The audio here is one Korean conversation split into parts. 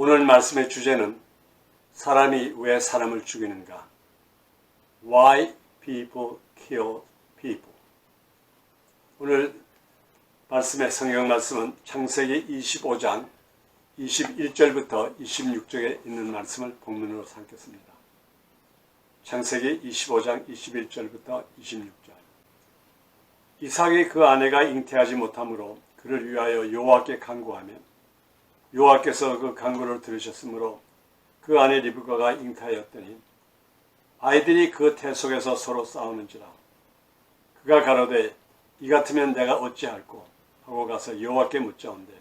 오늘 말씀의 주제는 사람이 왜 사람을 죽이는가? Why people kill people. 오늘 말씀의 성경 말씀은 창세기 25장 21절부터 26절에 있는 말씀을 본문으로 삼겠습니다. 창세기 25장 21절부터 26절. 이삭이 그 아내가 잉태하지 못하므로 그를 위하여 여호와께 간구하며 여호와께서 그 간구를 들으셨으므로 그 아내 리브가가 잉태하였더니 아이들이 그 태 속에서 서로 싸우는지라. 그가 가로되 이 같으면 내가 어찌할꼬 하고 가서 여호와께 묻자온대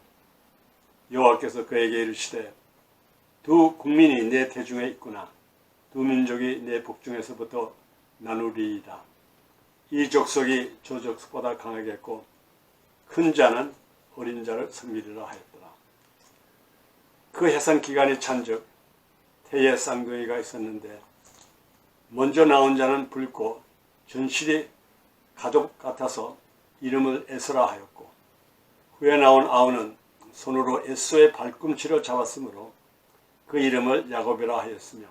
여호와께서 그에게 이르시되 두 국민이 내 태중에 있구나. 두 민족이 내 복중에서부터 나누리이다. 이 족속이 저 족속보다 강하겠고 큰 자는 어린 자를 섬기리라 하였더라. 그 해산 기간이 찬즉 태에 쌍둥이가 있었는데 먼저 나온 자는 붉고 전실이 가족 같아서 이름을 에스라 하였고 후에 나온 아우는 손으로 에서의 발꿈치를 잡았으므로 그 이름을 야곱이라 하였으며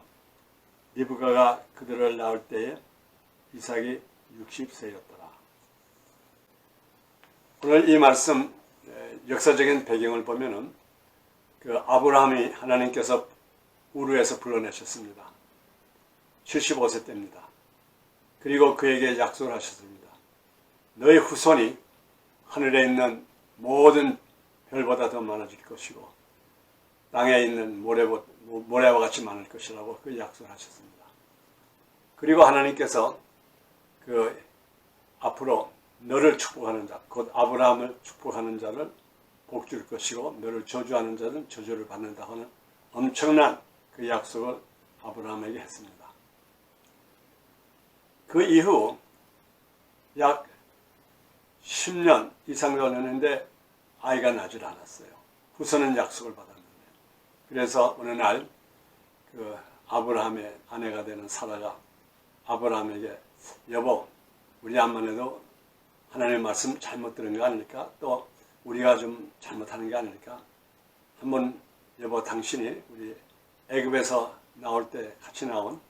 리브가가 그들을 낳을 때에 이삭이 60세였더라. 오늘 이 말씀 역사적인 배경을 보면은 그 아브라함이 하나님께서 우르에서 불러내셨습니다. 75세 때입니다. 그리고 그에게 약속을 하셨습니다. 너의 후손이 하늘에 있는 모든 별보다 더 많아질 것이고 땅에 있는 모래와 같이 많을 것이라고 그 약속을 하셨습니다. 그리고 하나님께서 그 앞으로 너를 축복하는 자, 곧 아브라함을 축복하는 자를 복 줄 것이고 너를 저주하는 자는 저주를 받는다 하는 엄청난 그 약속을 아브라함에게 했습니다. 그 이후 약 10년 이상 걸렸는데 아이가 나질 않았어요. 후손은 약속을 받았는데. 그래서 어느 날 그 아브라함의 아내가 되는 사라가 아브라함에게 여보, 우리 암만 해도 하나님의 말씀 잘못 들은 거 아닐까? 또 우리가 좀 잘못하는 게 아닐까? 한번 여보, 당신이 우리 애굽에서 나올 때 같이 나온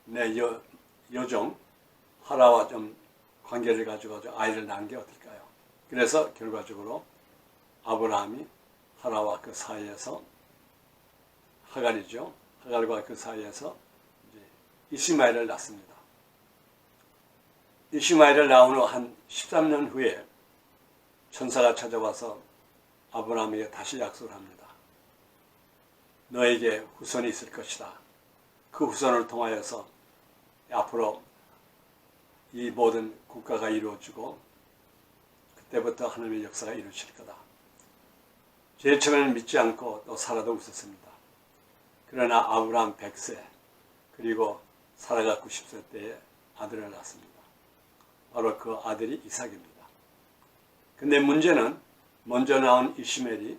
내 여종 하라와 좀 관계를 가지고 아이를 낳은 게 어떨까요? 그래서 결과적으로 아브라함이 하라와 그 사이에서 하갈이죠. 하갈과 그 사이에서 이스마엘을 낳습니다. 이스마엘을 낳은 후 한 13년 후에 천사가 찾아와서 아브라함에게 다시 약속을 합니다. 너에게 후손이 있을 것이다. 그 후손을 통하여서 앞으로 이 모든 국가가 이루어지고 그때부터 하나님의 역사가 이루어질 거다. 제일 처음에는 믿지 않고 또 사라도 웃었습니다. 그러나 아브라함 100세 그리고 사라가 90세 때에 아들을 낳습니다. 바로 그 아들이 이삭입니다. 근데 문제는 먼저 나온 이시멜이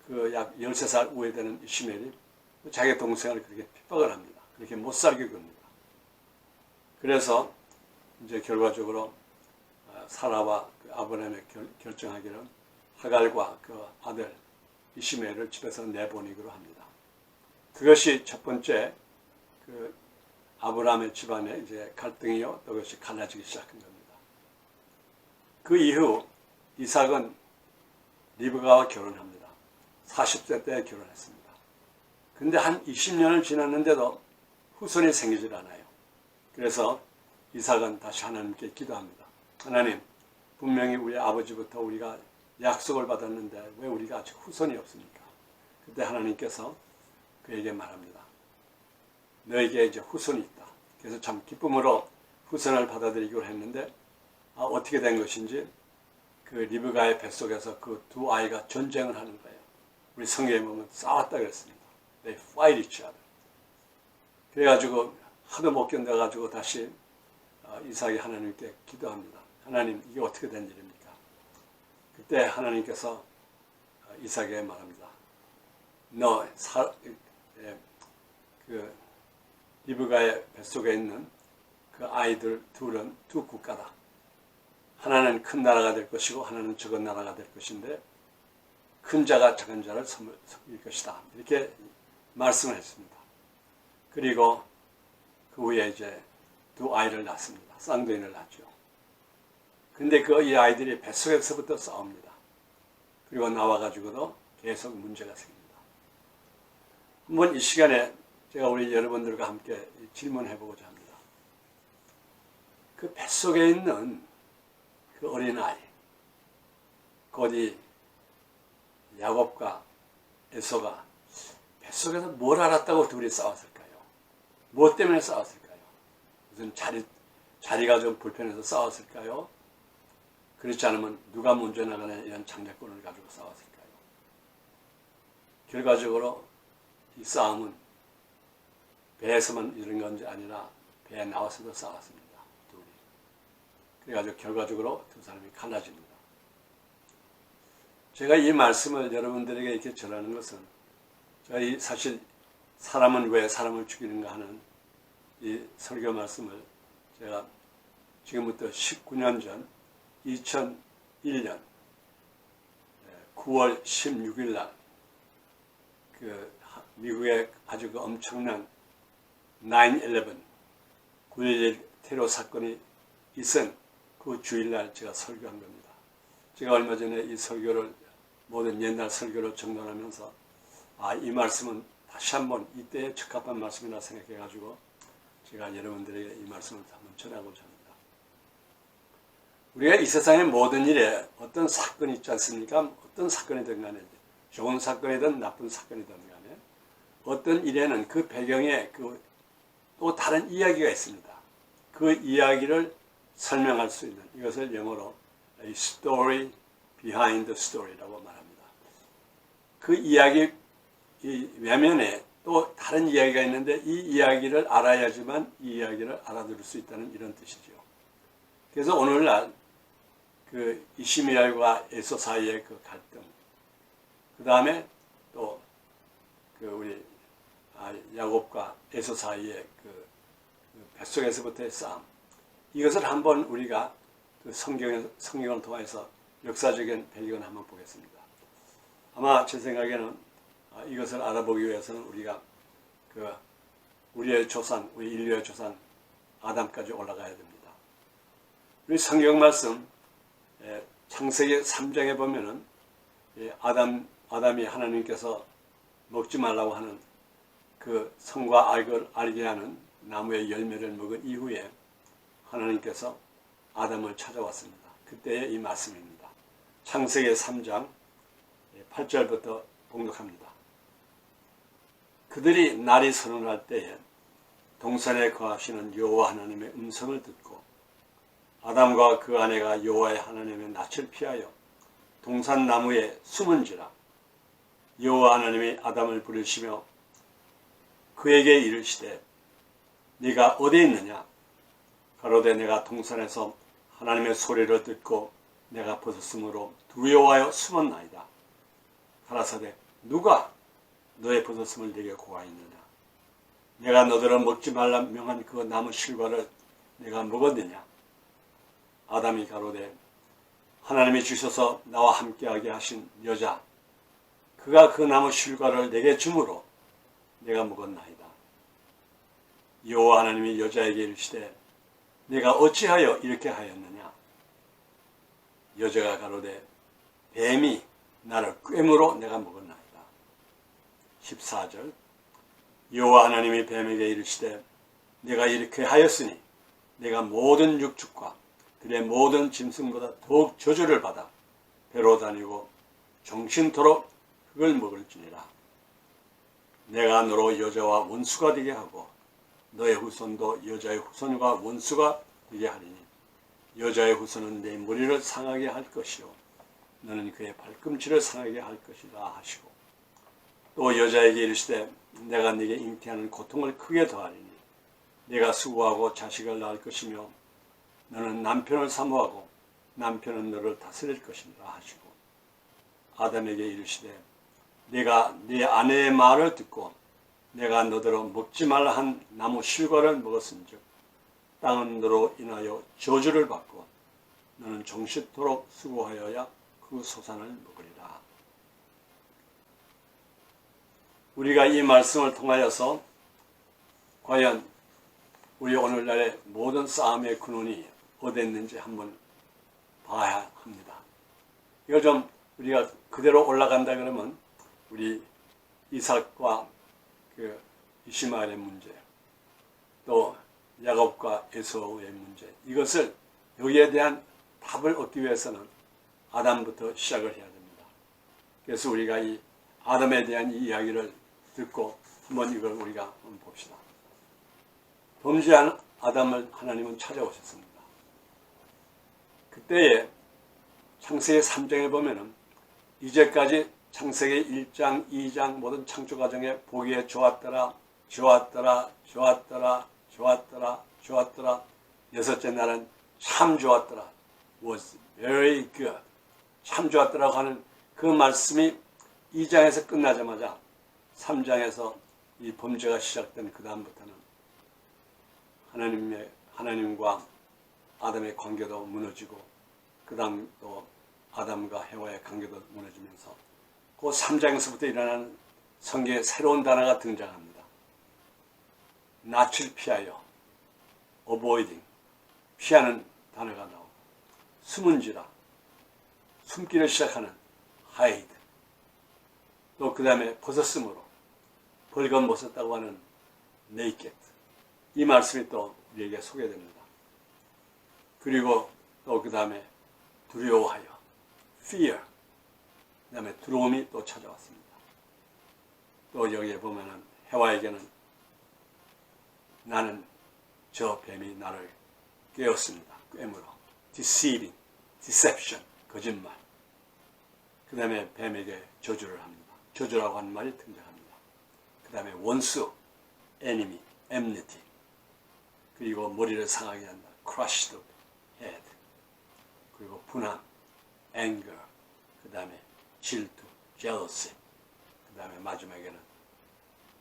그 약 13살 우회되는 이시멜이 자기 동생을 그렇게 핍박을 합니다. 그렇게 못 살게 굽니다. 그래서 이제 결과적으로 사라와 그 아브라함이 결정하기를 하갈과 그 아들 이시멜을 집에서 내보내기로 합니다. 그것이 첫 번째 그 아브라함의 집안에 이제 갈등이요, 또 그것이 갈라지기 시작한 겁니다. 그 이후 이삭은 리브가와 결혼합니다. 40세 때 결혼했습니다. 근데 한 20년을 지났는데도 후손이 생기질 않아요. 그래서 이삭은 다시 하나님께 기도합니다. 하나님, 분명히 우리 아버지부터 우리가 약속을 받았는데 왜 우리가 아직 후손이 없습니까? 그때 하나님께서 그에게 말합니다. 너에게 이제 후손이 있다. 그래서 참 기쁨으로 후손을 받아들이기로 했는데 어떻게 된 것인지 그 리브가의 뱃속에서 그 두 아이가 전쟁을 하는 거예요. 우리 성경에 보면 싸웠다 그랬습니다. They fight each other. 그래가지고 하도 못 견뎌가지고 다시 이삭이 하나님께 기도합니다. 하나님, 이게 어떻게 된 일입니까? 그때 하나님께서 이삭에게 말합니다. 너 그 리브가의 뱃속에 있는 그 아이들 둘은 두 국가다. 하나는 큰 나라가 될 것이고 하나는 적은 나라가 될 것인데 큰 자가 작은 자를 섬길 것이다. 이렇게 말씀을 했습니다. 그리고 그 후에 이제 두 아이를 낳습니다. 쌍둥이를 낳죠. 근데 그 이 아이들이 뱃속에서부터 싸웁니다. 그리고 나와가지고도 계속 문제가 생깁니다. 한번 이 시간에 제가 우리 여러분들과 함께 질문해보고자 합니다. 그 뱃속에 있는 그 어린아이, 곧 이 야곱과 에서가 뱃속에서 뭘 알았다고 둘이 싸웠을까요? 무엇 때문에 싸웠을까요? 무슨 자리가 좀 불편해서 싸웠을까요? 그렇지 않으면 누가 먼저 나가냐 이런 장래권을 가지고 싸웠을까요? 결과적으로 이 싸움은 배에서만 이런 건지 아니라 배에 나와서도 싸웠습니다. 둘이. 그래가지고 결과적으로 두 사람이 갈라집니다. 제가 이 말씀을 여러분들에게 이렇게 전하는 것은 제가 사실 사람은 왜 사람을 죽이는가 하는 이 설교 말씀을 제가 지금부터 19년 전 2001년 9월 16일 날 그 미국의 아주 그 엄청난 9/11 9.11 테러 사건이 있은 그 주일날 제가 설교한 겁니다. 제가 얼마 전에 이 설교를 모든 옛날 설교를 정돈하면서 이 말씀은 다시 한번 이때에 적합한 말씀이라 생각해가지고 제가 여러분들에게 이 말씀을 한번 전하고자 합니다. 우리가 이 세상의 모든 일에 어떤 사건이 있지 않습니까? 어떤 사건이든 간에 좋은 사건이든 나쁜 사건이든 간에 어떤 일에는 그 배경에 또 다른 이야기가 있습니다. 그 이야기를 설명할 수 있는 이것을 영어로 A story behind the story라고 말합니다. 그 이야기 이 외면에 또 다른 이야기가 있는데 이 이야기를 알아야지만 이 이야기를 알아들을 수 있다는 이런 뜻이죠. 그래서 오늘날 그 이시미엘과 에서 사이의 그 갈등, 그 다음에 또 그 우리 야곱과 에서 사이의 그 뱃속에서부터의 싸움, 이것을 한번 우리가 그 성경을 통해서 역사적인 배경을 한번 보겠습니다. 아마 제 생각에는 이것을 알아보기 위해서는 우리가 우리의 조상, 우리 인류의 조상 아담까지 올라가야 됩니다. 우리 성경 말씀 창세기 3장에 보면은 아담이 하나님께서 먹지 말라고 하는 그 선과 악을 알게 하는 나무의 열매를 먹은 이후에 하나님께서 아담을 찾아왔습니다. 그때의 이 말씀입니다. 창세기 3장 8절부터 봉독합니다. 그들이 날이 서늘할 때에 동산에 거하시는 여호와 하나님의 음성을 듣고 아담과 그 아내가 여호와의 하나님의 낯을 피하여 동산 나무에 숨은지라 여호와 하나님이 아담을 부르시며 그에게 이르시되 네가 어디 있느냐? 가로되 내가 동산에서 하나님의 소리를 듣고 내가 벗었으므로 두려워하여 숨었나이다. 가라사대 누가 너의 벗었음을 네게 고하였느냐? 내가 너더러 먹지 말라 명한 그 나무 실과를 내가 먹었느냐? 아담이 가로되 하나님이 주셔서 나와 함께하게 하신 여자 그가 그 나무 실과를 내게 주므로 내가 먹었나이다. 여호와 하나님이 여자에게 이르시되 내가 어찌하여 이렇게 하였느냐? 여자가 가로되 뱀이 나를 꿰물어 내가 먹었나이다. 14절 여호와 하나님이 뱀에게 이르시되 내가 이렇게 하였으니 내가 모든 육축과 들의 모든 짐승보다 더욱 저주를 받아 배로 다니고 정신토록 그걸 먹을지니라. 내가 너로 여자와 원수가 되게 하고 너의 후손도 여자의 후손과 원수가 되게 하리니 여자의 후손은 내 머리를 상하게 할 것이요 너는 그의 발꿈치를 상하게 할 것이다 하시고 또 여자에게 이르시되 내가 네게 잉태하는 고통을 크게 더하리니 네가 수고하고 자식을 낳을 것이며 너는 남편을 사모하고 남편은 너를 다스릴 것이다 하시고 아담에게 이르시되 네가 네 아내의 말을 듣고 내가 너더러 먹지 말라 한 나무 실과를 먹었은즉 땅은 너로 인하여 저주를 받고 너는 정식토록 수고하여야 그 소산을 먹으리라. 우리가 이 말씀을 통하여서 과연 우리 오늘날의 모든 싸움의 근원이 어디 있는지 한번 봐야 합니다. 이걸 좀 우리가 그대로 올라간다 그러면 우리 이삭과 그 이시마엘의 문제, 또 야곱과 에서의 문제, 이것을 여기에 대한 답을 얻기 위해서는 아담부터 시작을 해야 됩니다. 그래서 우리가 이 아담에 대한 이 이야기를 듣고 한번 이걸 우리가 한번 봅시다. 범죄한 아담을 하나님은 찾아오셨습니다. 그때에 창세기 3장에 보면은 이제까지 창세기 1장, 2장 모든 창조 과정에 보기에 좋았더라, 좋았더라, 좋았더라, 좋았더라, 좋았더라. 여섯째 날은 참 좋았더라. was very good. 참 좋았더라고 하는 그 말씀이 2장에서 끝나자마자 3장에서 이 범죄가 시작된 그 다음부터는 하나님과 아담의 관계도 무너지고 그 다음 또 아담과 해와의 관계도 무너지면서 그 3장에서부터 일어나는 성경에 새로운 단어가 등장합니다. 낯을 피하여 avoiding, 피하는 단어가 나오고 숨은지라, 숨기를 시작하는 hide, 또 그 다음에 벗었으므로 벌건 벗었다고 하는 naked, 이 말씀이 또 우리에게 소개됩니다. 그리고 또 그 다음에 두려워하여 fear, 그 다음에 두려움이 또 찾아왔습니다. 또 여기에 보면은 해와에게는 나는 저 뱀이 나를 깨웠습니다. 꿰물어. deceiving, deception, 거짓말. 그 다음에 뱀에게 저주를 합니다. 저주라고 하는 말이 등장합니다. 그 다음에 원수, enemy, enmity. 그리고 머리를 상하게 한다. crushed head. 그리고 분함, anger. 그 다음에 질투, jealousy. 그 다음에 마지막에는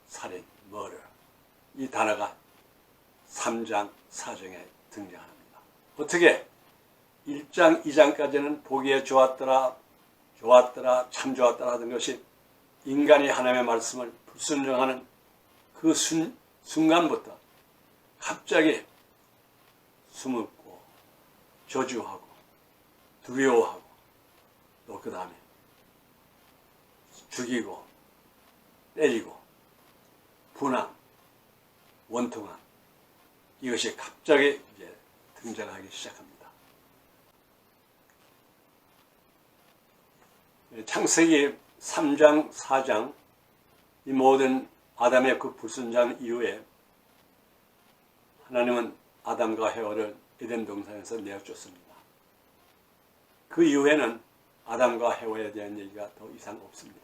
살인, murder. 이 단어가 3장, 4장에 등장합니다. 어떻게? 1장, 2장까지는 보기에 좋았더라, 좋았더라, 참 좋았더라 하던 것이 인간이 하나님의 말씀을 불순종하는 그 순간부터 갑자기 숨었고 저주하고 두려워하고 또 그 다음에 죽이고 때리고 분함, 원통함, 이것이 갑자기 이제 등장하기 시작합니다. 창세기 3장, 4장 이 모든 아담의 그 불순종 이후에 하나님은 아담과 해와를 에덴 동산에서 내어줬습니다. 그 이후에는 아담과 해와에 대한 얘기가 더 이상 없습니다.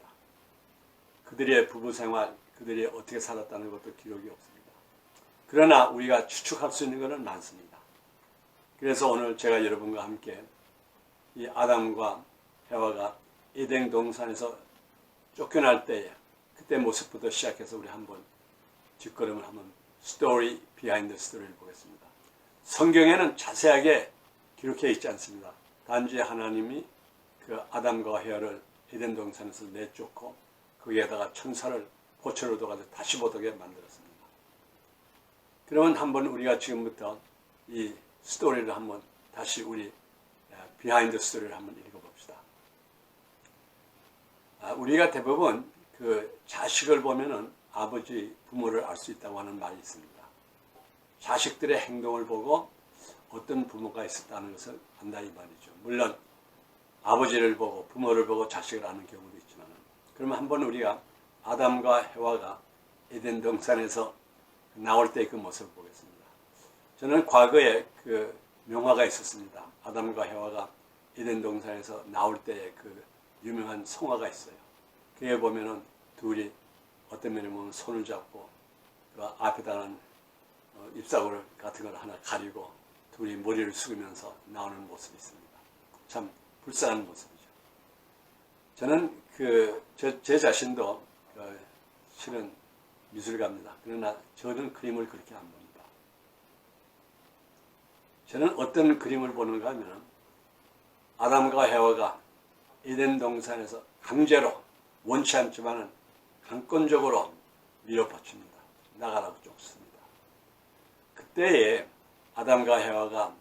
그들의 부부 생활, 그들이 어떻게 살았다는 것도 기록이 없습니다. 그러나 우리가 추측할 수 있는 것은 많습니다. 그래서 오늘 제가 여러분과 함께 이 아담과 해와가 에덴 동산에서 쫓겨날 때에 그때 모습부터 시작해서 우리 한번 뒷걸음을 한번 스토리 비하인드 스토리를 보겠습니다. 성경에는 자세하게 기록해 있지 않습니다. 단지 하나님이 그 아담과 해와를 에덴 동산에서 내쫓고 거기에다가 천사를 보초로 둬가지고 다시 못 오게 만들었습니다. 그러면 한번 우리가 지금부터 이 스토리를 한번 다시 우리 비하인드 스토리를 한번 읽어봅시다. 우리가 대부분 그 자식을 보면은 아버지, 부모를 알 수 있다고 하는 말이 있습니다. 자식들의 행동을 보고 어떤 부모가 있었다는 것을 안다 이 말이죠. 물론 아버지를 보고 부모를 보고 자식을 아는 경우도 있지만 그러면 한번 우리가 아담과 해와가 에덴 동산에서 나올 때 그 모습을 보겠습니다. 저는 과거에 그 명화가 있었습니다. 아담과 해와가 에덴 동산에서 나올 때의 그 유명한 성화가 있어요. 그에 보면은 둘이 어떤 면에 보면 손을 잡고 그 앞에다는 잎사귀 같은 걸 하나 가리고 둘이 머리를 숙이면서 나오는 모습이 있습니다. 참 불쌍한 모습이죠. 저는 제 자신도 실은 미술가입니다. 그러나 저는 그림을 그렇게 안 봅니다. 저는 어떤 그림을 보는가 하면 아담과 해와가 에덴 동산에서 강제로 원치 않지만은 강권적으로 밀어붙입니다. 나가라고 쫓습니다. 그때에 아담과 해와가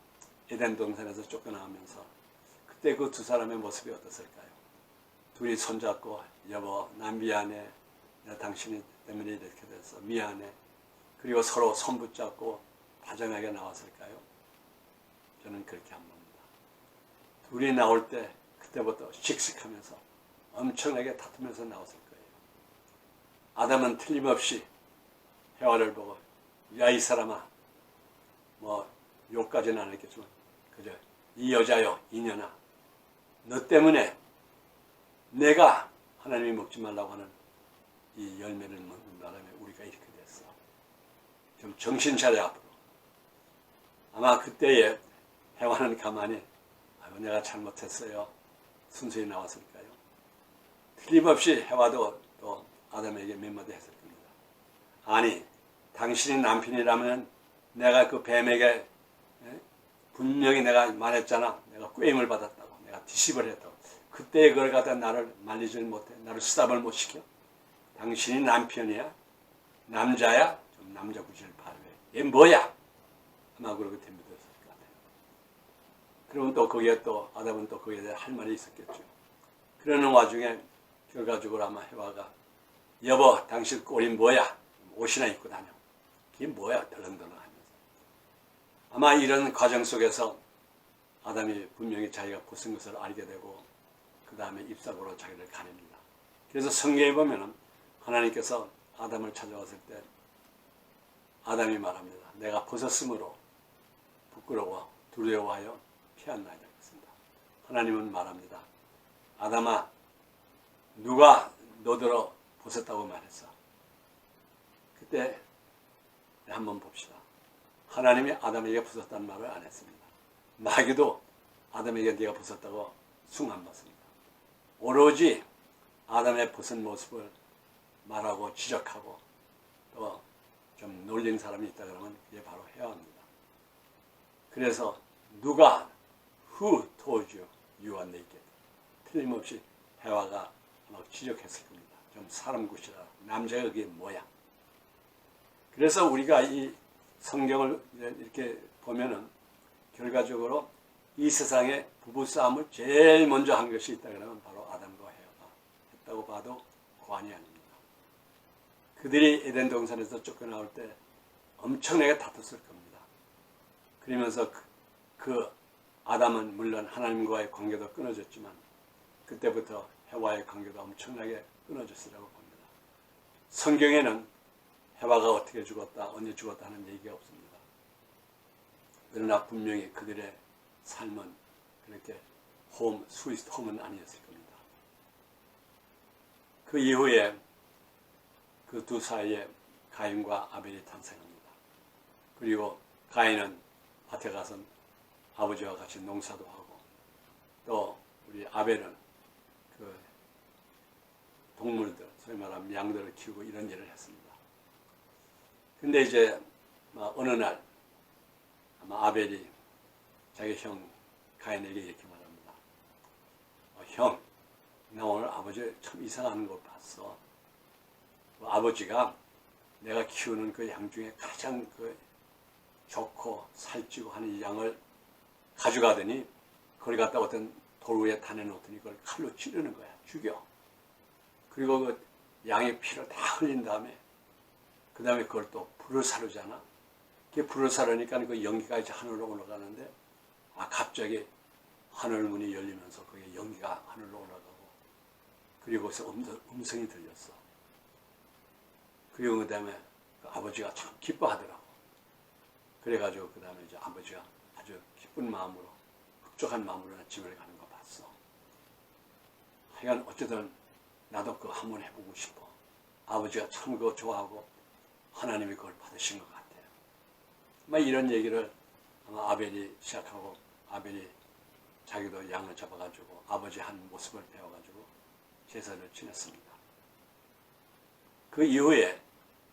에덴 동산에서 쫓겨나가면서 그때 그 두 사람의 모습이 어땠을까요? 둘이 손잡고 여보 난 미안해. 내가 당신 때문에 이렇게 돼서 미안해. 그리고 서로 손 붙잡고 다정하게 나왔을까요? 저는 그렇게 안 봅니다. 둘이 나올 때 그때부터 씩씩하면서 엄청나게 다투면서 나왔을 거예요. 아담은 틀림없이 해와를 보고 야 이 사람아 뭐 욕까지는 안 했겠지만 그저 이 여자여 이년아 너 때문에 내가 하나님이 먹지 말라고 하는 이 열매를 먹는 바람에 우리가 이렇게 됐어. 좀 정신 차려 앞으로. 아마 그때에 해와는 가만히 아유 내가 잘못했어요. 순수히 나왔을까요? 틀림없이 해와도 또 아담에게 몇 마디 했을 겁니다. 아니 당신이 남편이라면 내가 그 뱀에게 분명히 내가 말했잖아. 내가 꾀임을 받았다고. 내가 디십을 했다고. 그때 그걸 갖다 나를 말리질 못해. 나를 수답을 못 시켜. 당신이 남편이야? 남자야? 좀 남자 구실을 발휘해. 얘 뭐야? 아마 그러고 덤벼들었을 것 같아요. 그러면 또 거기에 또 아담은 또 거기에 대해 할 말이 있었겠죠. 그러는 와중에 결과적으로 아마 해와가 여보 당신 꼴이 뭐야? 옷이나 입고 다녀. 이게 뭐야? 덜렁덜렁 하면서. 아마 이런 과정 속에서 아담이 분명히 자기가 벗은 것을 알게 되고 그 다음에 잎사귀로 자기를 가립니다. 그래서 성경에 보면은 하나님께서 아담을 찾아왔을 때 아담이 말합니다. 내가 벗었으므로 부끄러워 두려워하여 피한나이다 했습니다. 하나님은 말합니다. 아담아 누가 너더러 벗었다고 말했어. 그때 한번 봅시다. 하나님이 아담에게 벗었다는 말을 안 했습니다. 마귀도 아담에게 네가 벗었다고 숭 안 받습니다. 오로지 아담의 벗은 모습을 말하고 지적하고 또 좀 놀린 사람이 있다 그러면 그게 바로 해와입니다. 그래서 누가 Who told you you are naked? 틀림없이 해와가 막 지적했을 겁니다. 좀 사람 굿이라 남자가 그게 뭐야? 그래서 우리가 이 성경을 이렇게 보면은 결과적으로 이 세상에 부부싸움을 제일 먼저 한 것이 있다 그러면 바로 아담과 해와가 했다고 봐도 과언이 아닙니다. 그들이 에덴 동산에서 쫓겨나올 때 엄청나게 다퉜을 겁니다. 그러면서 그 아담은 물론 하나님과의 관계도 끊어졌지만 그때부터 해와의 관계도 엄청나게 끊어졌으라고 봅니다. 성경에는 해와가 어떻게 죽었다, 언제 죽었다 하는 얘기가 없습니다. 그러나 분명히 그들의 삶은 그렇게 스위트 홈은 아니었을 겁니다. 그 이후에 그 두 사이에 가인과 아벨이 탄생합니다. 그리고 가인은 밭에 가서 아버지와 같이 농사도 하고 또 우리 아벨은 그 동물들, 소위 말하면 양들을 키우고 이런 일을 했습니다. 근데 이제 어느 날 아마 아벨이 자기 형 가인에게 이렇게 말합니다. 형, 나 오늘 아버지 참 이상한 걸 봤어. 아버지가 내가 키우는 그 양 중에 가장 그 좋고 살찌고 하는 이 양을 가져가더니 그걸 갖다 어떤 돌 위에 다내놓더니 그걸 칼로 찌르는 거야. 죽여. 그리고 그 양의 피를 다 흘린 다음에 그 다음에 그걸 또 불을 사르잖아. 그게 불을 사르니까 그 연기가 이제 하늘로 올라가는데 갑자기 하늘 문이 열리면서 그게 연기가 하늘로 올라가고 그리고 거기서 음성이 들렸어. 그리고 그 다음에 그 아버지가 참 기뻐하더라고. 그래가지고 그 다음에 이제 아버지가 아주 기쁜 마음으로 흡족한 마음으로 집을 가는 거 봤어. 하여간 어쨌든 나도 그거 한번 해보고 싶어. 아버지가 참 그거 좋아하고 하나님이 그걸 받으신 것 같아요. 막 이런 얘기를 아마 아벨이 시작하고 아벨이 자기도 양을 잡아가지고 아버지 한 모습을 배워가지고 제사를 지냈습니다. 그 이후에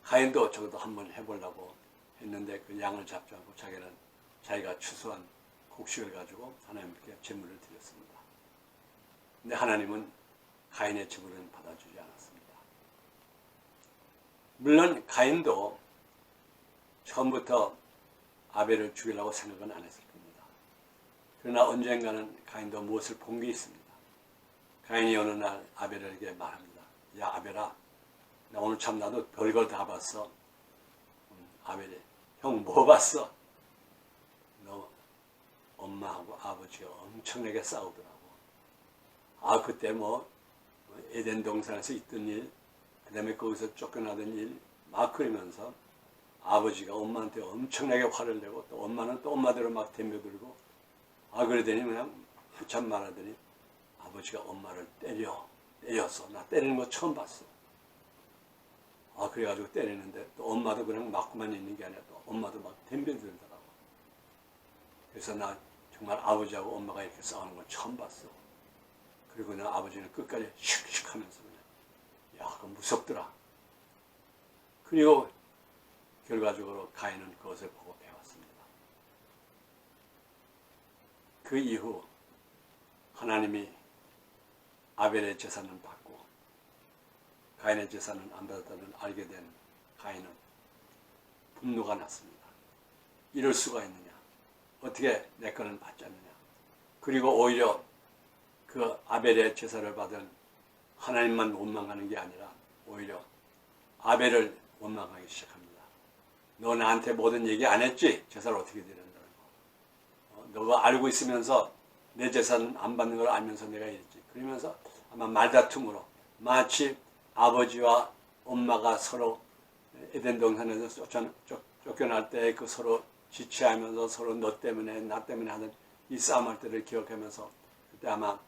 가인도 저것도 한번 해보려고 했는데 그 양을 잡지 않고 자기는 자기가 추수한 곡식을 가지고 하나님께 제물을 드렸습니다. 근데 하나님은 가인의 제물은 받아주지 않았습니다. 물론 가인도 처음부터 아벨을 죽이려고 생각은 안 했을 겁니다. 그러나 언젠가는 가인도 무엇을 본 게 있습니다. 가인이 어느 날 아벨에게 말합니다. 야 아벨아, 나 오늘 참 나도 별걸 다 봤어. 아벨이, 형 뭐 봤어? 너 엄마하고 아버지가 엄청나게 싸우더라고. 아 그때 뭐 에덴 동산에서 있던 일, 그 다음에 거기서 쫓겨나던 일 막 그리면서 아버지가 엄마한테 엄청나게 화를 내고 또 엄마는 또 엄마대로 막 덤벼들고, 아 그러더니 그냥 한참 말하더니 아버지가 엄마를 때렸어. 나 때리는 거 처음 봤어. 아 그래가지고 때리는데 또 엄마도 그냥 맞고만 있는 게 아니라 또 엄마도 막 덤벼들더라고. 그래서 나 정말 아버지하고 엄마가 이렇게 싸우는 걸 처음 봤어. 그리고 나 아버지는 끝까지 슉슉 하면서 그냥, 야 그거 무섭더라. 그리고 결과적으로 가인은 그것을 보고 배웠습니다. 그 이후 하나님이 아벨의 재산을 받고 가인의 재산을 안 받았다는 알게 된 가인은 분노가 났습니다. 이럴 수가 있느냐? 어떻게 내 거는 받지 않느냐? 그리고 오히려 그 아벨의 제사를 받은 하나님만 원망하는 게 아니라 오히려 아벨을 원망하기 시작합니다. 너 나한테 모든 얘기 안 했지? 제사를 어떻게 드린다는 거. 너가 알고 있으면서 내 재산 안 받는 걸 알면서 내가 이랬지. 그러면서 아마 말다툼으로 마치 아버지와 엄마가 서로 에덴 동산에서 쫓겨날 때 그 서로 지체하면서 서로 너 때문에 나 때문에 하는 이 싸움할 때를 기억하면서 그때 아마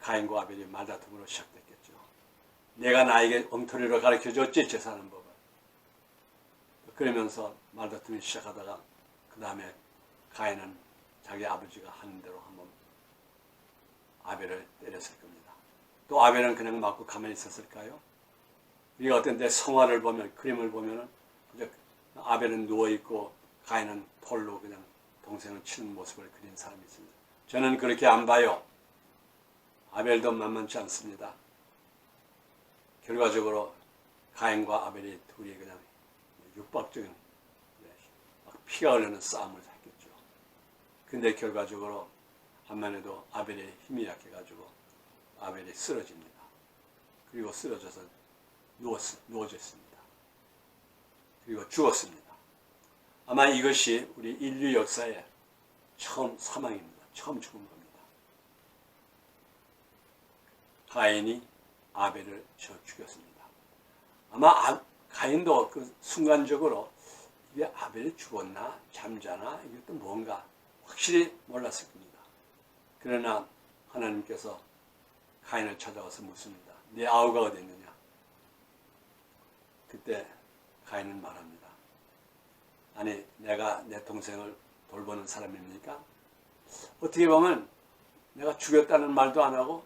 가인과 아벨이 말다툼으로 시작됐겠죠. 내가 나에게 엉터리로 가르쳐줬지 재산은 법을. 그러면서 말다툼이 시작하다가 그 다음에 가인은 자기 아버지가 하는 대로 한번 아벨을 때렸을 겁니다. 또 아벨은 그냥 맞고 가만히 있었을까요? 우리가 어떤 때 성화를 보면, 그림을 보면은 아벨은 누워있고 가인은 돌로 그냥 동생을 치는 모습을 그린 사람이 있습니다. 저는 그렇게 안 봐요. 아벨도 만만치 않습니다. 결과적으로 가인과 아벨이 둘이 그냥 육박적인 막 피가 흐르는 싸움을 했겠죠. 근데 결과적으로 한만해도 아벨의 힘이 약해가지고 아벨이 쓰러집니다. 그리고 쓰러져서 누워졌습니다. 그리고 죽었습니다. 아마 이것이 우리 인류 역사의 처음 사망입니다. 처음 죽은 겁니다. 가인이 아벨을 죽였습니다. 아마 가인도 그 순간적으로 이게 아벨이 죽었나 잠자나 이것도 뭔가 확실히 몰랐을 겁니다. 그러나 하나님께서 가인을 찾아와서 묻습니다. 네 아우가 어디 있느냐? 그때 가인은 말합니다. 아니 내가 내 동생을 돌보는 사람입니까? 어떻게 보면 내가 죽였다는 말도 안 하고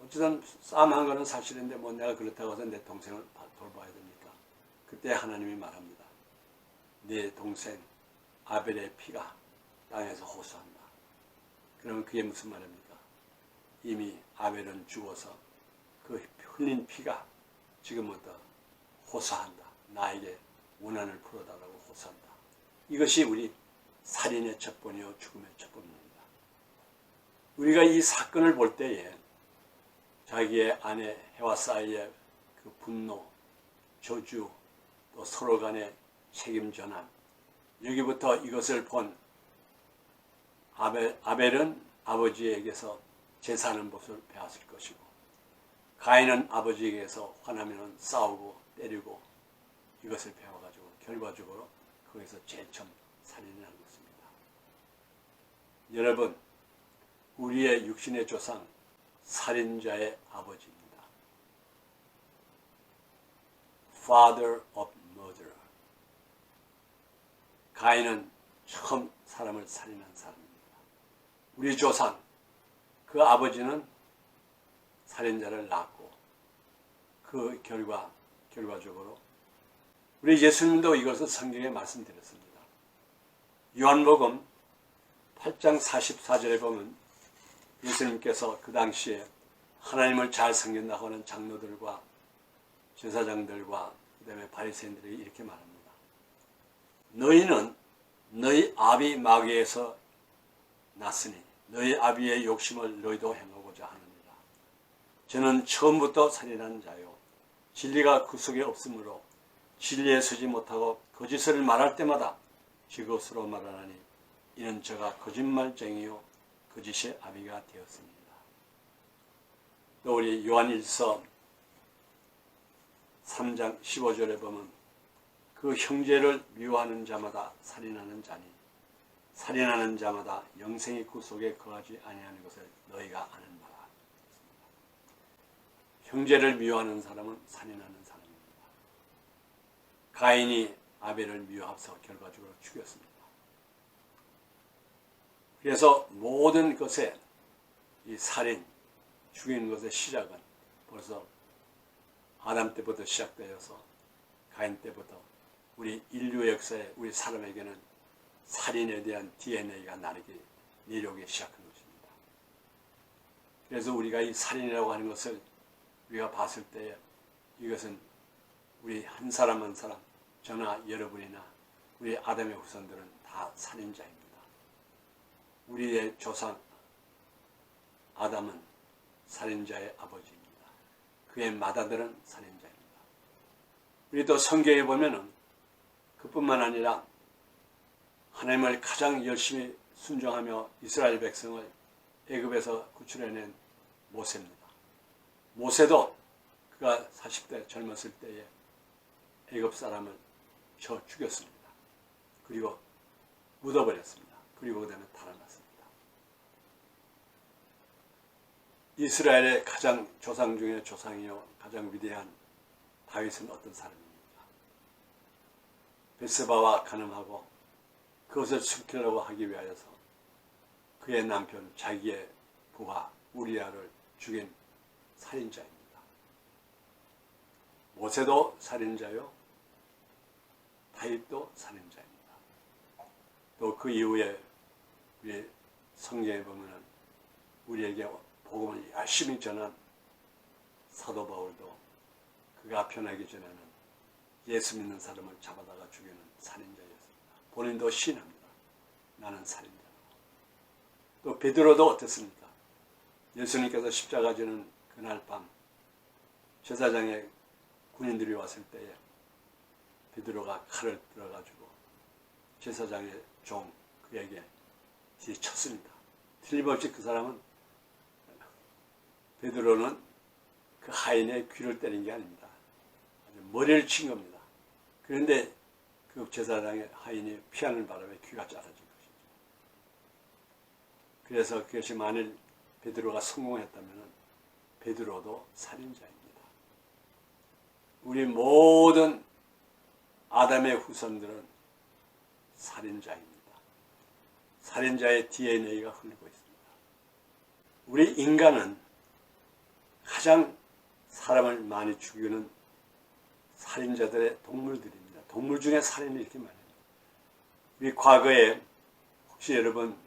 어쨌든 싸움한 거는 사실인데 뭐 내가 그렇다고 해서 내 동생을 돌봐야 됩니까? 그때 하나님이 말합니다. 네 동생 아벨의 피가 땅에서 호소한다. 그러면 그게 무슨 말입니까? 이미 아벨은 죽어서 그 흘린 피가 지금부터 호소한다. 나에게 원한을 풀어달라고 호소한다. 이것이 우리 살인의 첩본이요 죽음의 첩본입니다. 우리가 이 사건을 볼 때에 자기의 아내 해와 사이의 그 분노, 저주, 또 서로 간의 책임 전환, 여기부터 이것을 본 아벨은 아버지에게서 제사하는 법을 배웠을 것이고 가인은 아버지에게서 화나면 싸우고 때리고 이것을 배워가지고 결과적으로 거기서 제일 처음 살인을 하는 것입니다. 여러분, 우리의 육신의 조상 살인자의 아버지입니다. Father of murder. 가인은 처음 사람을 살인한 사람입니다. 우리 조상, 그 아버지는 살인자를 낳았고 그 결과적으로 우리 예수님도 이것을 성경에 말씀드렸습니다. 요한복음 8장 44절에 보면 예수님께서 그 당시에 하나님을 잘 섬긴다고 하는 장로들과 제사장들과 그 그다음에 바리새인들에게 이렇게 말합니다. 너희는 너희 아비 마귀에서 났으니 너희 아비의 욕심을 너희도 행하고자 하느니라. 저는 처음부터 살인한 자요 진리가 그 속에 없으므로 진리에 서지 못하고 거짓을 말할 때마다 제 것으로 말하나니 이는 저가 거짓말쟁이요 거짓의 아비가 되었습니다. 또 우리 요한일서 3장 15절에 보면 그 형제를 미워하는 자마다 살인하는 자니 살인하는 자마다 영생의 구속에 거하지 아니하는 것을 너희가 아는 바라. 형제를 미워하는 사람은 살인하는 사람입니다. 가인이 아벨을 미워해서 결과적으로 죽였습니다. 그래서 모든 것에 이 살인, 죽이는 것의 시작은 벌써 아담 때부터 시작되어서 가인 때부터 우리 인류 역사에 우리 사람에게는 살인에 대한 DNA가 내려오기 시작한 것입니다. 그래서 우리가 이 살인이라고 하는 것을 우리가 봤을 때에 이것은 우리 한 사람 한 사람, 저나 여러분이나 우리 아담의 후손들은 다 살인자입니다. 우리의 조상 아담은 살인자의 아버지입니다. 그의 맏아들은 살인자입니다. 우리도 성경에 보면은 그뿐만 아니라 하나님을 가장 열심히 순종하며 이스라엘 백성을 애굽에서 구출해낸 모세입니다. 모세도 그가 40대 젊었을 때에 애굽 사람을 쳐 죽였습니다. 그리고 묻어버렸습니다. 그리고 그 다음에 달아났습니다. 이스라엘의 가장 조상 중에 조상이요 가장 위대한 다윗은 어떤 사람입니까? 벳세바와 간음하고 그것을 숨기려고 하기 위하여서 그의 남편 자기의 부하 우리아를 죽인 살인자입니다. 모세도 살인자요 다윗도 살인자입니다. 또 그 이후에 우리 성경에 보면은 우리에게 복음을 열심히 전한 사도 바울도 그가 변하기 전에는 예수 믿는 사람을 잡아다가 죽이는 살인자였습니다. 본인도 시인합니다. 나는 살인자라고. 또 베드로도 어땠습니까? 예수님께서 십자가 지는 그날 밤 제사장에 군인들이 왔을 때에 베드로가 칼을 들어가지고 제사장의 종 그에게 쳤습니다. 틀림없이 그 사람은 베드로는 그 하인의 귀를 때린 게 아닙니다. 머리를 친 겁니다. 그런데 그 제사장의 하인이 피하는 바람에 귀가 잘라진 것이죠. 그래서 그것이 만일 베드로가 성공했다면 베드로도 살인자입니다. 우리 모든 아담의 후손들은 살인자입니다. 살인자의 DNA가 흐르고 있습니다. 우리 인간은 가장 사람을 많이 죽이는 살인자들의 동물들입니다. 동물 중에 살인이 이렇게 많아요. 우리 과거에 혹시 여러분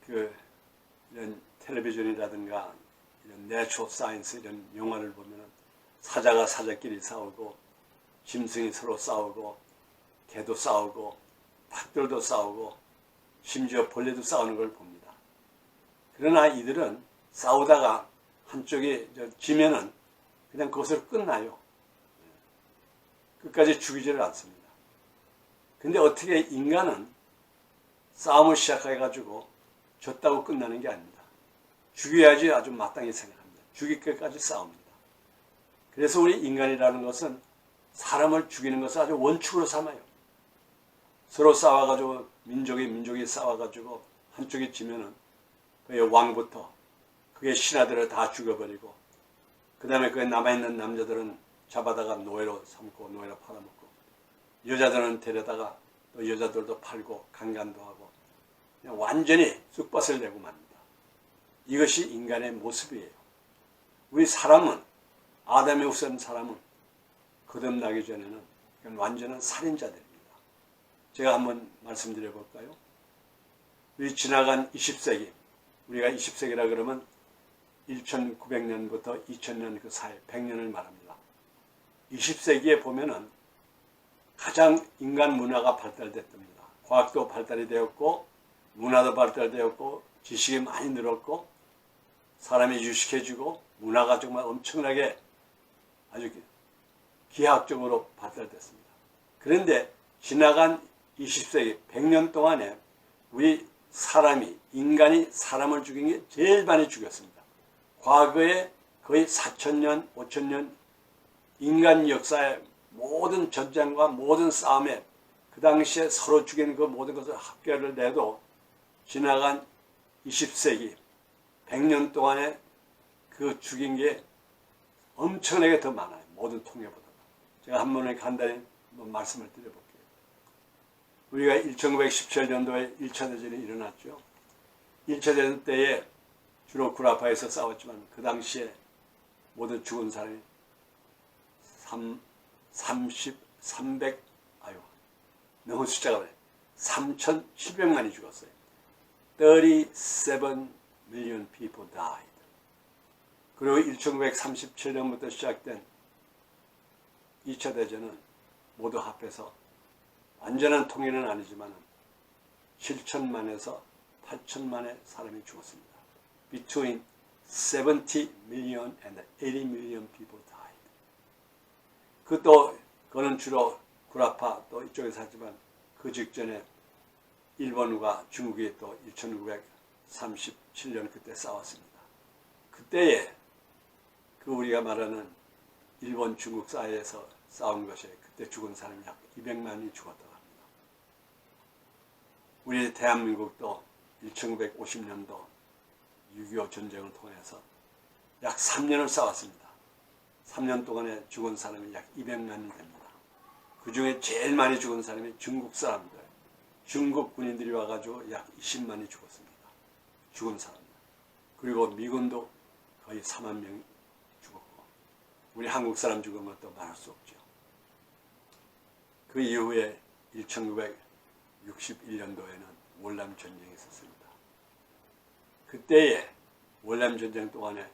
이런 텔레비전이라든가 이런 내추럴 사이언스 이런 영화를 보면은 사자가 사자끼리 싸우고 짐승이 서로 싸우고 개도 싸우고 닭들도 싸우고 심지어 벌레도 싸우는 걸 봅니다. 그러나 이들은 싸우다가 한쪽이 지면은 그냥 그것으로 끝나요. 끝까지 죽이지를 않습니다. 근데 어떻게 인간은 싸움을 시작해가지고 졌다고 끝나는 게 아닙니다. 죽여야지 아주 마땅히 생각합니다. 죽일 것까지 싸웁니다. 그래서 우리 인간이라는 것은 사람을 죽이는 것을 아주 원칙으로 삼아요. 서로 싸워가지고 민족이 싸워가지고 한쪽이 지면은 그의 왕부터 그의 신하들을 다 죽여버리고 그 다음에 그에 남아있는 남자들은 잡아다가 노예로 삼고 노예로 팔아먹고 여자들은 데려다가 또 여자들도 팔고 강간도 하고 그냥 완전히 쑥밭을 내고 맙니다. 이것이 인간의 모습이에요. 우리 사람은 아담의 후손 사람은 거듭나기 전에는 이건 완전한 살인자들입니다. 제가 한번 말씀드려 볼까요? 우리 지나간 20세기 우리가 20세기라 그러면 1900년부터 2000년 그 사이 100년을 말합니다. 20세기에 보면은 가장 인간 문화가 발달됐답니다. 과학도 발달이 되었고 문화도 발달되었고 지식이 많이 늘었고 사람이 유식해지고 문화가 정말 엄청나게 아주 기하학적으로 발달됐습니다. 그런데 지나간 20세기 100년 동안에 우리 인간이 사람을 죽인 게 제일 많이 죽였습니다. 과거에 거의 4,000년, 5,000년 인간 역사의 모든 전쟁과 모든 싸움에 그 당시에 서로 죽이는 그 모든 것을 합계를 내도 지나간 20세기 100년 동안에 그 죽인 게 엄청나게 더 많아요. 모든 통계보다. 제가 한 번에 간단히 말씀을 드려볼게요. 우리가 1917년도에 1차 대전이 일어났죠. 1차 대전 때에 주로 구라파에서 싸웠지만 그 당시에 모든 죽은 사람이 300, 너무 숫자가 많아요. 3,700만이 죽었어요. 37 million people died. 그리고 1937년부터 시작된 2차 대전은 모두 합해서 완전한 통일은 아니지만 7천만에서 8천만의 사람이 죽었습니다. Between 70 million and 80 million people died. 그거는 주로 구라파 또 이쪽에서 하지만 그 직전에 일본과 중국이 또 1937년 그때 싸웠습니다. 그때에 우리가 말하는 일본 중국 사이에서 싸운 것이 그때 죽은 사람이 약 200만이 죽었다고 합니다. 우리 대한민국도 1950년도 6.25 전쟁을 통해서 약 3년을 싸웠습니다. 3년 동안에 죽은 사람이 약 200만이 됩니다. 그 중에 제일 많이 죽은 사람이 중국 사람들, 중국 군인들이 와가지고 약 20만이 죽었습니다. 죽은 사람들. 그리고 미군도 거의 4만 명이 죽었고, 우리 한국 사람 죽은 것도 말할 수 없죠. 그 이후에 1961년도에는 월남 전쟁이 있었습니다. 그때에 월남 전쟁 동안에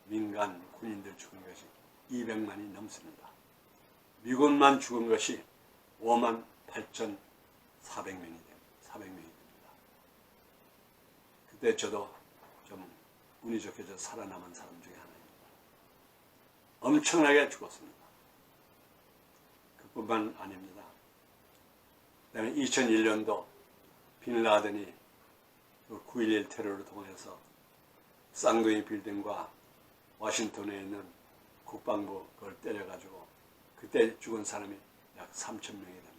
민간 군인들 죽은 것이 200만이 넘습니다. 미군만 죽은 것이 58,400명이 됩니다. 그때 저도 좀 운이 좋게 살아남은 사람 중에 하나입니다. 엄청나게 죽었습니다. 그뿐만 아닙니다. 그다음에 2001년도 빈라덴이 9.11 테러를 통해서 쌍둥이 빌딩과 워싱턴에 있는 국방부 그걸 때려가지고 그때 죽은 사람이 약 3,000명이 됩니다.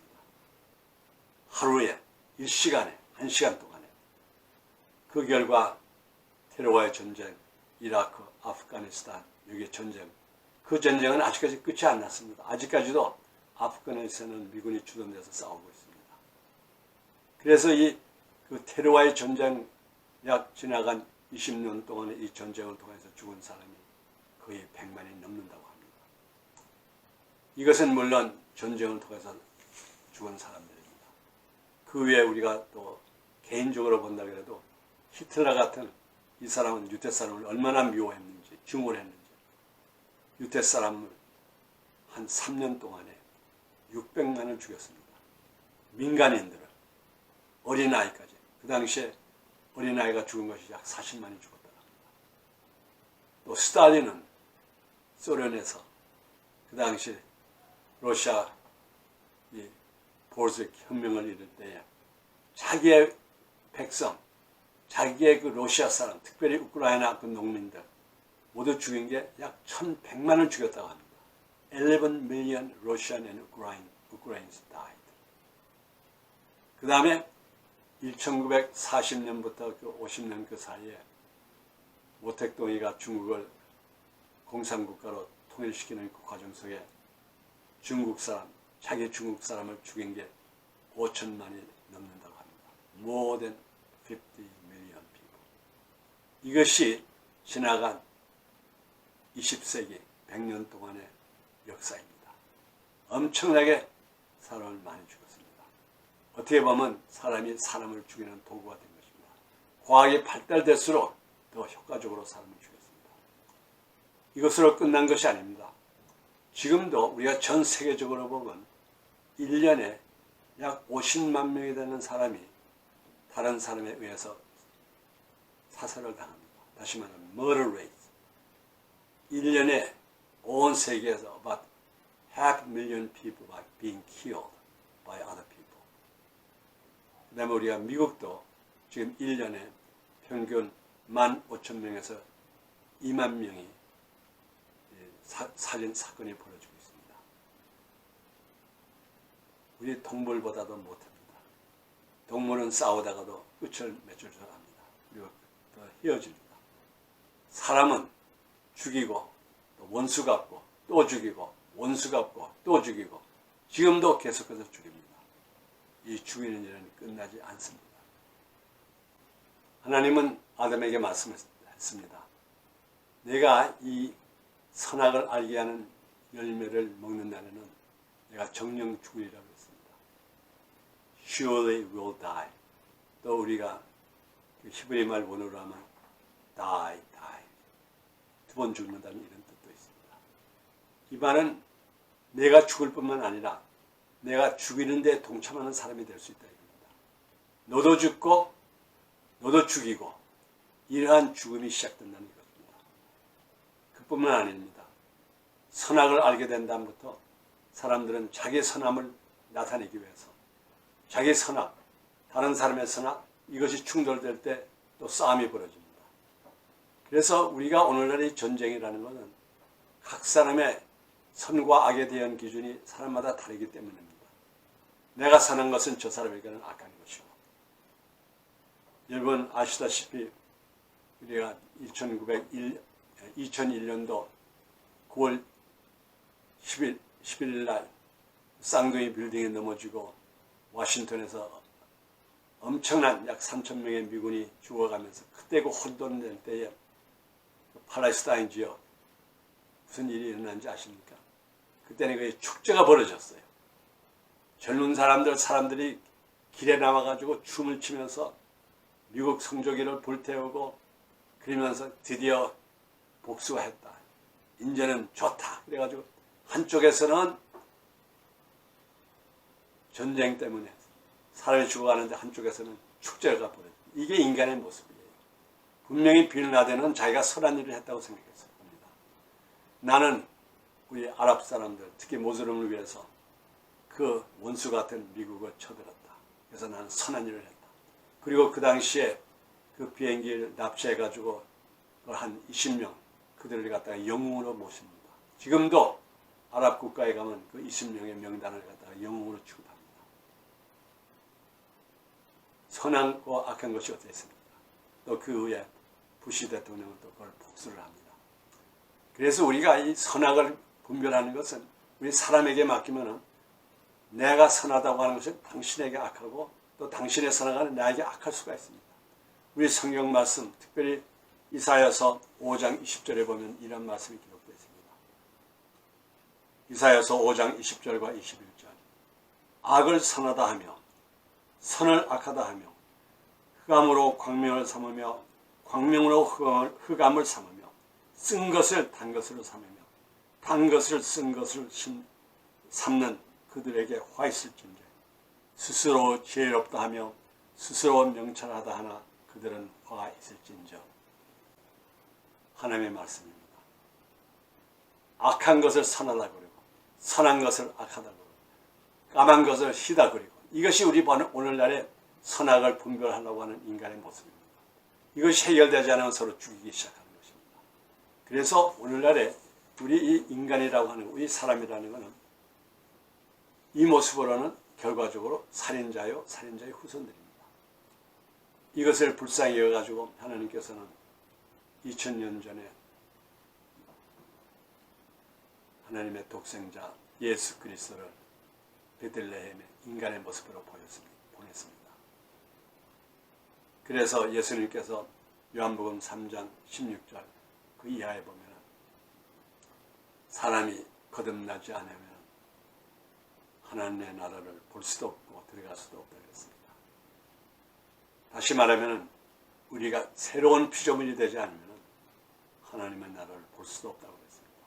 하루에 1시간에 1시간 동안에 그 결과 테러와의 전쟁, 이라크, 아프가니스탄 여기에 전쟁, 그 전쟁은 아직까지 끝이 안 났습니다. 아직까지도 아프가니스탄은 미군이 주둔돼서 싸우고 있습니다. 그래서 그 테러와의 전쟁 약 지나간 20년 동안의 이 전쟁을 통해서 죽은 사람이 거의 100만이 넘는다고 합니다. 이것은 물론 전쟁을 통해서 죽은 사람들입니다. 그 외에 우리가 또 개인적으로 본다고 해도 히틀러 같은 이 사람은 유태 사람을 얼마나 미워했는지, 증오를 했는지. 유태 사람을 한 3년 동안에 600만을 죽였습니다. 민간인들을, 어린아이까지. 그 당시에 어린아이가 죽은 것이 약 40만이 죽었다고 합니다. 또 스탈린은 소련에서 그 당시 러시아 이 볼셰비크 혁명을 이룰 때에 자기의 백성, 자기의 그 러시아 사람, 특별히 우크라이나 그 농민들 모두 죽인 게 약 1,100만을 죽였다고 합니다. 11 million Russian and Ukrainians died. 그 다음에 1940년부터 그 50년 그 사이에 모택동이가 중국을 공산국가로 통일시키는 그 과정 속에 중국 사람, 자기 중국 사람을 죽인 게 5천만이 넘는다고 합니다. More than 50 million people. 이것이 지나간 20세기 100년 동안의 역사입니다. 엄청나게 사람을 많이 죽였습니다. 어떻게 보면 사람이 사람을 죽이는 도구가 된 것입니다. 과학이 발달될수록 더 효과적으로 사람을 죽였습니다. 이것으로 끝난 것이 아닙니다. 지금도 우리가 전 세계적으로 보면 1년에 약 50만 명이 되는 사람이 다른 사람에 의해서 사살을 당합니다. 다시 말하면 murder rate. 1년에 온 세계에서 about 500,000 people are being killed by other people. 그 다음에 우리가 미국도 지금 1년에 평균 15,000명에서 2만 명이 살인 사건이 벌어지고 있습니다. 우리 동물보다도 못합니다. 동물은 싸우다가도 끝을 맺을 줄 압니다. 그리고 더 헤어집니다. 사람은 죽이고 또 원수 갚고 또 죽이고 원수 갚고 또 죽이고 지금도 계속해서 죽입니다. 이 죽이는 일은 끝나지 않습니다. 하나님은 아담에게 말씀했습니다. 내가 이 선악을 알게 하는 열매를 먹는 날에는 내가 정령 죽으리라고 했습니다. Surely will die. 또 우리가 히브리 말 원어로 하면 die. 두 번 죽는다는 이런 뜻도 있습니다. 이 말은 내가 죽을 뿐만 아니라 내가 죽이는 데 동참하는 사람이 될 수 있다 이겁니다. 너도 죽고 너도 죽이고 이러한 죽음이 시작된다는 것입니다. 그뿐만 아닙니다. 선악을 알게 된 다음부터 사람들은 자기 선함을 나타내기 위해서 자기 선악, 다른 사람의 선악 이것이 충돌될 때 또 싸움이 벌어집니다. 그래서 우리가 오늘날의 전쟁이라는 것은 각 사람의 선과 악에 대한 기준이 사람마다 다르기 때문입니다. 내가 선한 것은 저 사람에게는 악한 것이고 여러분 아시다시피 우리가 2001년도 9월 10일 날 쌍둥이 빌딩이 넘어지고 워싱턴에서 엄청난 약 3,000명의 미군이 죽어가면서 그때 그 혼돈될 때에 팔레스타인 지역 무슨 일이 일어난지 아십니까? 그때는 그 축제가 벌어졌어요. 젊은 사람들이 길에 나와가지고 춤을 추면서 미국 성조기를 불태우고 그러면서 드디어 복수가 했다. 이제는 좋다. 그래가지고 한쪽에서는 전쟁 때문에 사람이 죽어가는데 한쪽에서는 축제가 벌어져요. 이게 인간의 모습이에요. 분명히 빌 라덴은 자기가 선한 일을 했다고 생각했을 겁니다. 나는 우리 아랍 사람들, 특히 모슬림을 위해서 그 원수 같은 미국을 쳐들었다. 그래서 나는 선한 일을 했다. 그리고 그 당시에 그 비행기를 납치해가지고 한 20명 그들을 갖다가 영웅으로 모십니다. 지금도 아랍 국가에 가면 그 20명의 명단을 갖다가 영웅으로 취급합니다. 선한과 악한 것이 어떻게 있습니까? 또 그 후에 부시 대통령은 또 그걸 복수를 합니다. 그래서 우리가 이 선악을 분별하는 것은 우리 사람에게 맡기면은 내가 선하다고 하는 것은 당신에게 악하고 또 당신의 선악은 나에게 악할 수가 있습니다. 우리 성경 말씀, 특별히 이사야서 5장 20절에 보면 이런 말씀이 기록되어 있습니다. 이사야서 5장 20절과 21절. 악을 선하다 하며 선을 악하다 하며 흑암으로 광명을 삼으며 광명으로 흑암을 삼으며 쓴 것을 단 것으로 삼으며 단 것을 쓴 것을 삼는 그들에게 화 있을진저 스스로 지혜롭다 하며 스스로 명철하다 하나 그들은 화가 있을진저. 하나님의 말씀입니다. 악한 것을 선하다 그러고 선한 것을 악하다 그러고 까만 것을 희다 그리고 이것이 우리 오늘날의 선악을 분별하려고 하는 인간의 모습입니다. 이것이 해결되지 않으면 서로 죽이기 시작하는 것입니다. 그래서 오늘날에 우리 이 인간이라고 하는 우리 사람이라는 것은 이 모습으로는 결과적으로 살인자요 살인자의 후손들입니다. 이것을 불쌍히 여겨가지고 하나님께서는 2000년 전에 하나님의 독생자 예수 그리스도를 베들레헴에 인간의 모습으로 보냈습니다. 그래서 예수님께서 요한복음 3장 16절 그 이하에 보면 사람이 거듭나지 않으면 하나님의 나라를 볼 수도 없고 들어갈 수도 없다고 했습니다. 다시 말하면 우리가 새로운 피조물이 되지 않으면 하나님의 나라를 볼 수도 없다고 했습니다.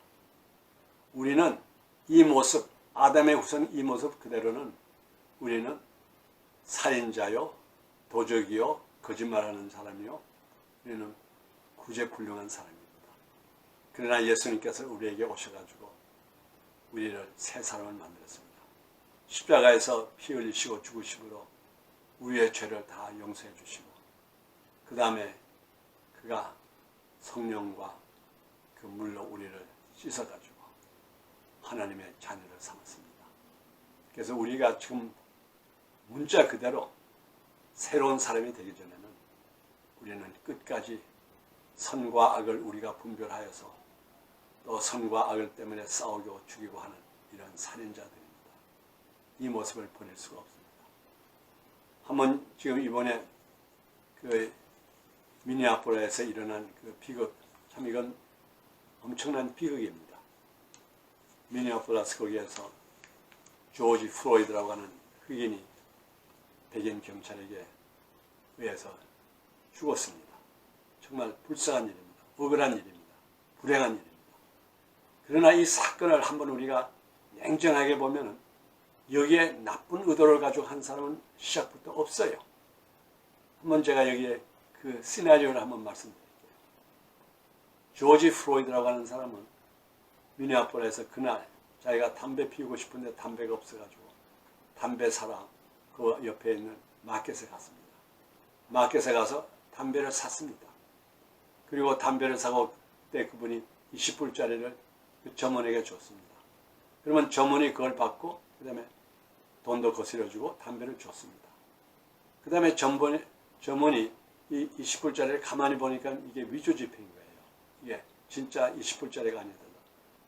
우리는 이 모습, 아담의 후손 이 모습 그대로는 우리는 살인자요, 도적이요, 거짓말하는 사람이요, 우리는 구제불능한 사람입니다. 그러나 예수님께서 우리에게 오셔가지고 우리를 새 사람을 만들었습니다. 십자가에서 피 흘리시고 죽으심으로 우리의 죄를 다 용서해 주시고 그 다음에 그가 성령과 그 물로 우리를 씻어가지고 하나님의 자녀를 삼았습니다. 그래서 우리가 지금 문자 그대로 새로운 사람이 되기 전에는 우리는 끝까지 선과 악을 우리가 분별하여서 또 선과 악을 때문에 싸우고 죽이고 하는 이런 살인자들입니다. 이 모습을 보낼 수가 없습니다. 한번 지금 이번에 그 미니아폴리스에서 일어난 그 비극, 참 이건 엄청난 비극입니다. 미니아폴리스 거기에서 조지 플로이드라고 하는 흑인이 백인 경찰에게 의해서 죽었습니다. 정말 불쌍한 일입니다. 억울한 일입니다. 불행한 일입니다. 그러나 이 사건을 한번 우리가 냉정하게 보면 여기에 나쁜 의도를 가지고 한 사람은 시작부터 없어요. 한번 제가 여기에 그 시나리오를 한번 말씀드릴게요. 조지 플로이드라고 하는 사람은 미니아폴리스에서 그날 자기가 담배 피우고 싶은데 담배가 없어가지고 담배 사러 그 옆에 있는 마켓에 갔습니다. 마켓에 가서 담배를 샀습니다. 그리고 담배를 사고 그때 그분이 20불짜리를 그 점원에게 줬습니다. 그러면 점원이 그걸 받고 그 다음에 돈도 거스려주고 담배를 줬습니다. 그 다음에 점원이 이 20불짜리를 가만히 보니까 이게 위조지폐인 거예요. 이게 진짜 20불짜리가 아니다.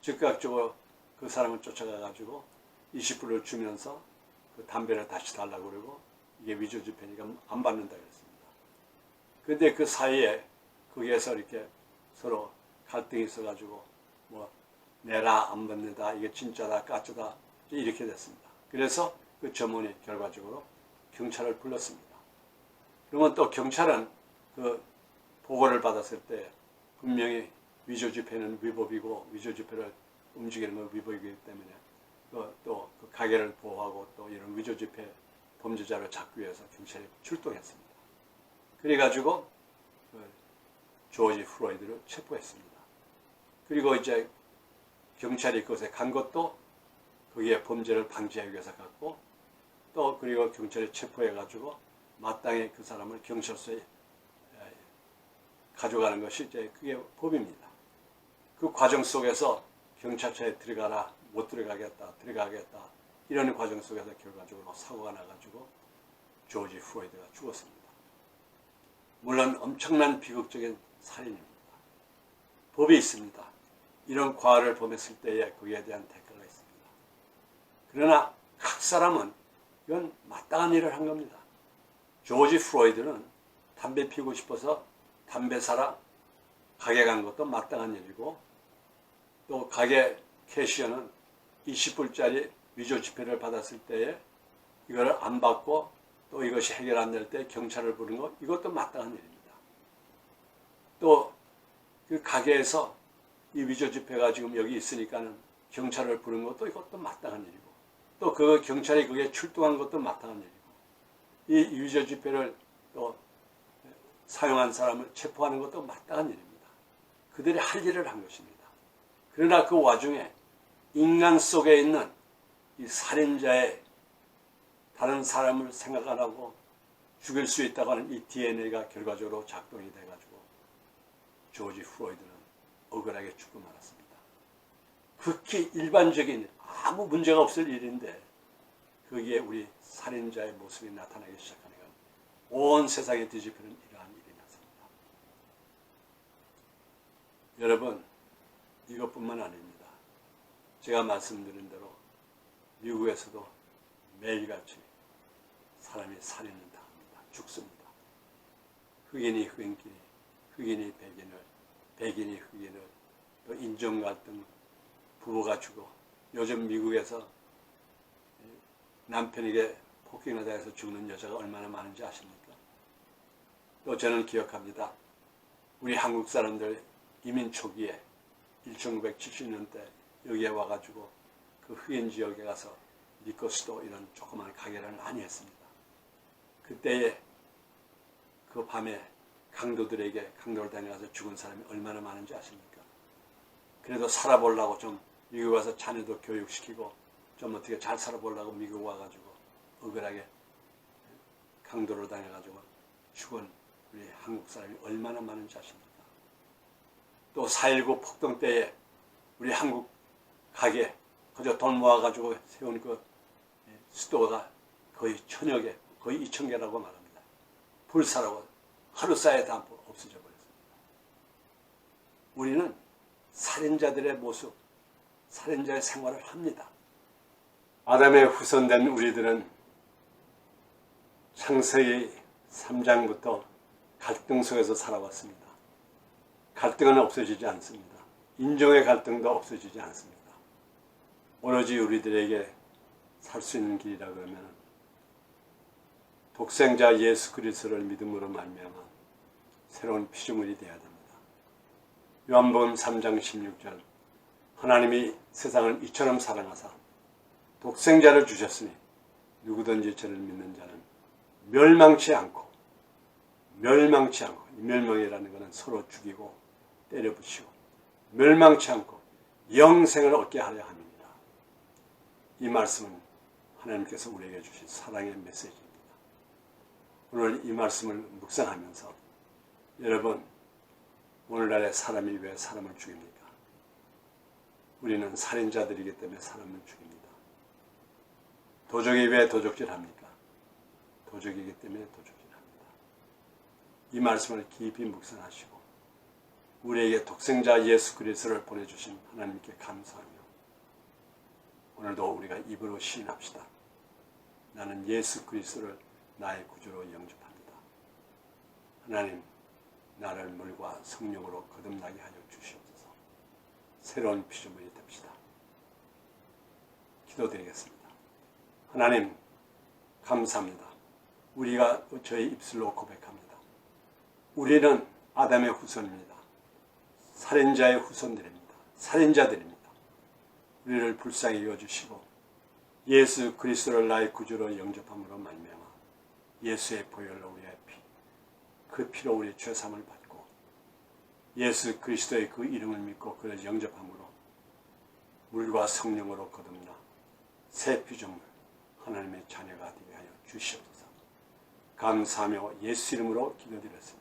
즉각적으로 그 사람을 쫓아가가지고 20불을 주면서 그 담배를 다시 달라고 그러고 이게 위조지폐니까 안 받는다 그랬습니다. 그런데 그 사이에 거기에서 이렇게 서로 갈등이 있어가지고 뭐 내라 안 받는다 이게 진짜다 가짜다 이렇게 됐습니다. 그래서 그 점원이 결과적으로 경찰을 불렀습니다. 그러면 또 경찰은 그 보고를 받았을 때 분명히 위조지폐는 위법이고 위조지폐를 움직이는 건 위법이기 때문에 또 그 가게를 보호하고 또 이런 위조지폐 범죄자를 잡기 위해서 경찰이 출동했습니다. 그래가지고 그 조지 플로이드를 체포했습니다. 그리고 이제 경찰이 그곳에 간 것도 거기에 범죄를 방지하기 위해서 갔고 또 그리고 경찰이 체포해가지고 마땅히 그 사람을 경찰서에 가져가는 것이 이제 그게 법입니다. 그 과정 속에서 경찰서에 들어가라, 못 들어가겠다, 들어가겠다 이런 과정 속에서 결과적으로 사고가 나가지고 조지 플로이드가 죽었습니다. 물론 엄청난 비극적인 살인입니다. 법이 있습니다. 이런 과를 범했을 때에 거기에 대한 대가가 있습니다. 그러나 각 사람은 이건 마땅한 일을 한 겁니다. 조지 플로이드는 담배 피우고 싶어서 담배 사러 가게 간 것도 마땅한 일이고 또 가게 캐시어는 20불짜리 위조 지폐를 받았을 때에 이걸 안 받고 또 이것이 해결 안 될 때 경찰을 부르는 것 이것도 마땅한 일입니다. 또 그 가게에서 이 위조 지폐가 지금 여기 있으니까는 경찰을 부르는 것도 이것도 마땅한 일이고 또 그 경찰이 그게 출동한 것도 마땅한 일이고 이 위조 지폐를 또 사용한 사람을 체포하는 것도 마땅한 일입니다. 그들이 할 일을 한 것입니다. 그러나 그 와중에 인간 속에 있는 이 살인자의 다른 사람을 생각 안 하고 죽일 수 있다고 하는 이 DNA가 결과적으로 작동이 돼가지고 조지 플로이드는 억울하게 죽고 말았습니다. 극히 일반적인 아무 문제가 없을 일인데 거기에 우리 살인자의 모습이 나타나기 시작하니까 온 세상에 뒤집히는 이러한 일이 났습니다. 여러분 이것뿐만 아닙니다. 제가 말씀드린 대로 미국에서도 매일같이 사람이 살인을 당합니다. 죽습니다. 흑인이 흑인끼리, 흑인이 백인을, 백인이 흑인을, 또 인종갈등, 부부가 죽어 요즘 미국에서 남편에게 폭행을 당해서 죽는 여자가 얼마나 많은지 아십니까? 또 저는 기억합니다. 우리 한국 사람들 이민 초기에 1970년대 여기에 와가지고 그 그 흑인 지역에 가서 니코스도 이런 조그만 가게를 많이 했습니다. 그때에 그 밤에 강도들에게 강도를 다녀가서 죽은 사람이 얼마나 많은지 아십니까? 그래도 살아보려고 좀 미국 와서 자녀도 교육시키고 좀 어떻게 잘 살아보려고 미국 와가지고 억울하게 강도를 다녀가지고 죽은 우리 한국 사람이 얼마나 많은지 아십니까? 또 4.19 폭동 때에 우리 한국 가게 그저 돈 모아가지고 세운 그 수도가 거의 1,000여 개, 거의 2,000개라고 말합니다. 불사라고 하루 사이에 다 없어져 버렸습니다. 우리는 살인자들의 모습, 살인자의 생활을 합니다. 아담의 후손된 우리들은 창세기 3장부터 갈등 속에서 살아왔습니다. 갈등은 없어지지 않습니다. 인종의 갈등도 없어지지 않습니다. 오로지 우리들에게 살 수 있는 길이라 그러면 독생자 예수 그리스도를 믿음으로 말미암아 새로운 피조물이 되어야 됩니다. 요한복음 3장 16절 하나님이 세상을 이처럼 사랑하사 독생자를 주셨으니 누구든지 저를 믿는 자는 멸망치 않고 이 멸망이라는 것은 서로 죽이고 때려 부시고 멸망치 않고 영생을 얻게 하려 함입니다. 이 말씀은 하나님께서 우리에게 주신 사랑의 메시지입니다. 오늘 이 말씀을 묵상하면서 여러분 오늘날의 사람이 왜 사람을 죽입니까? 우리는 살인자들이기 때문에 사람을 죽입니다. 도적이 왜 도적질합니까? 도적이기 때문에 도적질합니다. 이 말씀을 깊이 묵상하시고 우리에게 독생자 예수 그리스도를 보내주신 하나님께 감사하며 오늘도 우리가 입으로 시인합시다. 나는 예수 그리스도를 나의 구주로 영접합니다. 하나님, 나를 물과 성령으로 거듭나게 하여 주시옵소서. 새로운 피조물이 됩시다. 기도드리겠습니다. 하나님, 감사합니다. 우리가 저희 입술로 고백합니다. 우리는 아담의 후손입니다. 살인자의 후손들입니다. 살인자들입니다. 우리를 불쌍히 여주시고 예수 그리스도를 나의 구주로 영접함으로 말미암아 예수의 보혈로 우리의 피, 그 피로 우리의 죄사함을 받고 예수 그리스도의 그 이름을 믿고 그를 영접함으로 물과 성령으로 거듭나 새 피조물 하나님의 자녀가 되게 하여 주시옵소서. 감사하며 예수 이름으로 기도드렸습니다.